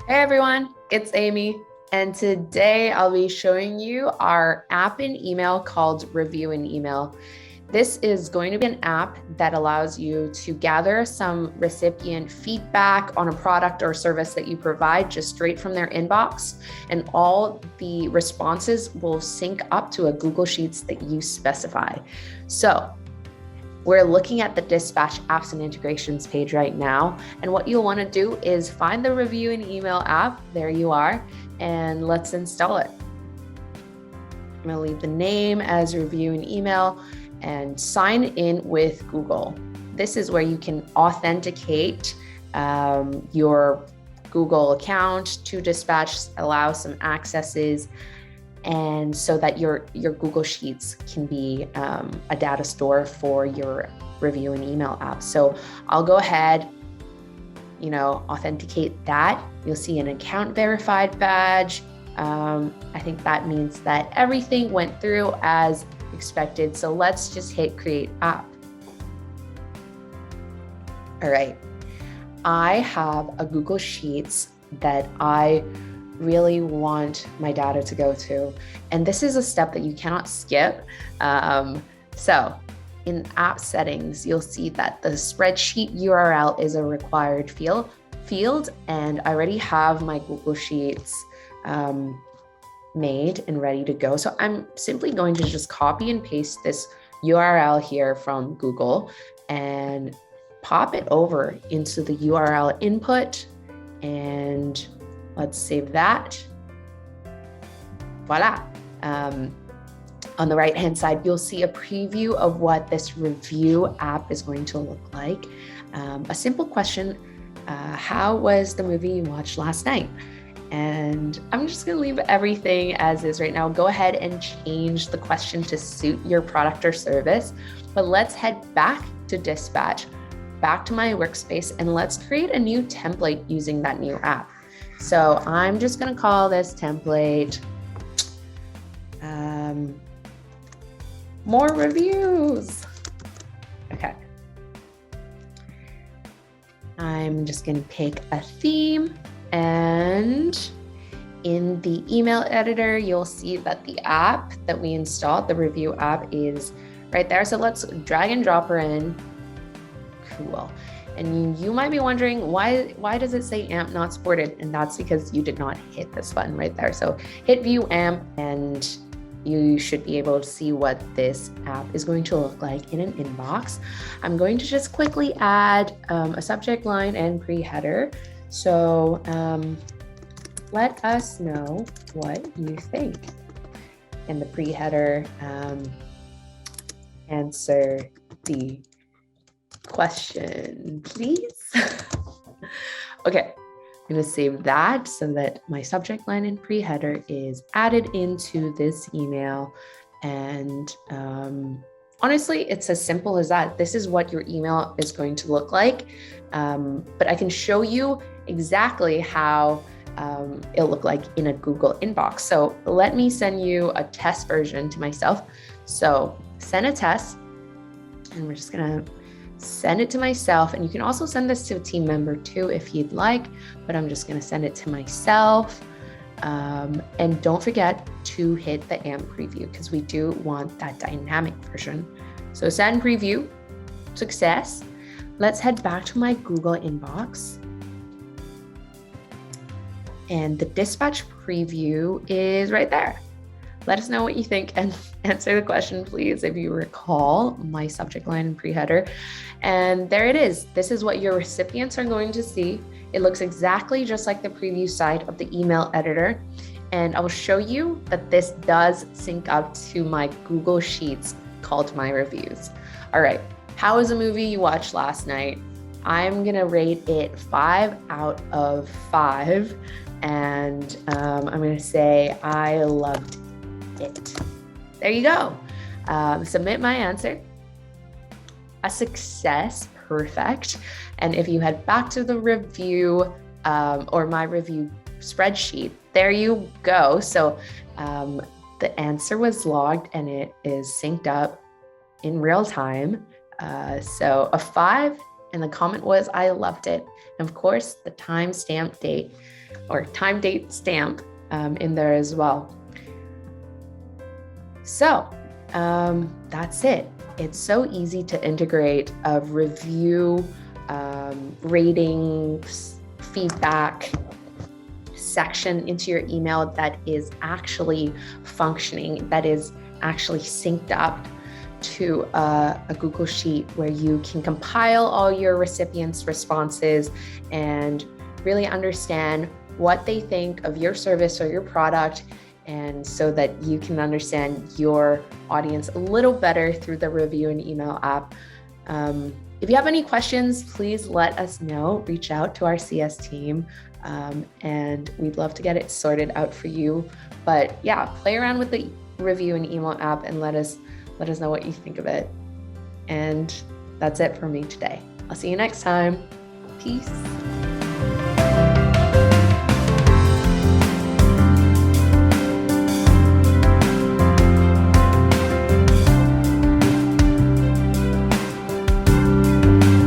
Hey everyone, it's Amy, and today I'll be showing you our app in email called Review in Email. This is going to be an app that allows you to gather some recipient feedback on a product or service that you provide just straight from their inbox, and all the responses will sync up to a Google Sheets that you specify. So, we're looking at the Dyspatch apps and integrations page right now. And what you'll want to do is find the Review in Email app. There you are. And let's install it. I'm going to leave the name as Review in Email and sign in with Google. This is where you can authenticate your Google account to Dyspatch, allow some accesses, and so that your Google Sheets can be a data store for your Review in Email app. So I'll go ahead, authenticate that. You'll see an account verified badge. I think that means that everything went through as expected. So let's just hit create app. All right. I have a Google Sheets that I really want my data to go to. And this is a step that you cannot skip. So in app settings, you'll see that the spreadsheet URL is a required field, and I already have my Google Sheets made and ready to go. So I'm simply going to just copy and paste this URL here from Google and pop it over into the URL input, and let's save that. Voila. On the right-hand side, you'll see a preview of what this review app is going to look like. A simple question, how was the movie you watched last night? And I'm just gonna leave everything as is right now. Go ahead and change the question to suit your product or service. But let's head back to Dyspatch, back to my workspace, and let's create a new template using that new app. So I'm just going to call this template more reviews. Okay. I'm just going to pick a theme, and in the email editor, you'll see that the app that we installed, the review app, is right there. So let's drag and drop her in. Cool. And you might be wondering, why does it say AMP not supported? And that's because you did not hit this button right there. So hit view AMP, and you should be able to see what this app is going to look like in an inbox. I'm going to just quickly add a subject line and pre-header. So let us know what you think. And the pre-header, answer the question, please. Okay, I'm going to save that so that my subject line and pre-header is added into this email. And honestly, it's as simple as that. This is what your email is going to look like. But I can show you exactly how it'll look like in a Google inbox. So let me send you a test version to myself. So send a test, and we're just going to send it to myself. And you can also send this to a team member too if you'd like, but I'm just going to send it to myself. And don't forget to hit the AMP preview because we do want that dynamic version. So send preview, success. Let's head back to my Google inbox. And the Dyspatch preview is right there. Let us know what you think and answer the question, please, if you recall my subject line and pre-header. And there it is. This is what your recipients are going to see. It looks exactly just like the preview side of the email editor. And I will show you that this does sync up to my Google Sheets called My Reviews. All right, how was the movie you watched last night? I'm gonna rate it 5 out of 5. And I'm gonna say I loved it. There you go. Submit my answer. A success, perfect. And if you head back to the review or my review spreadsheet, there you go. So the answer was logged and it is synced up in real time. So a 5 And the comment was, I loved it. And of course, the time date stamp in there as well. So that's it. It's so easy to integrate a review, ratings, feedback section into your email that is actually functioning, that is actually synced up to a Google Sheet where you can compile all your recipients' responses and really understand what they think of your service or your product, and so that you can understand your audience a little better through the review and email app. If you have any questions, please let us know. Reach out to our CS team, and we'd love to get it sorted out for you. But yeah, play around with the review and email app and let us know what you think of it. And that's it for me today. I'll see you next time. Peace.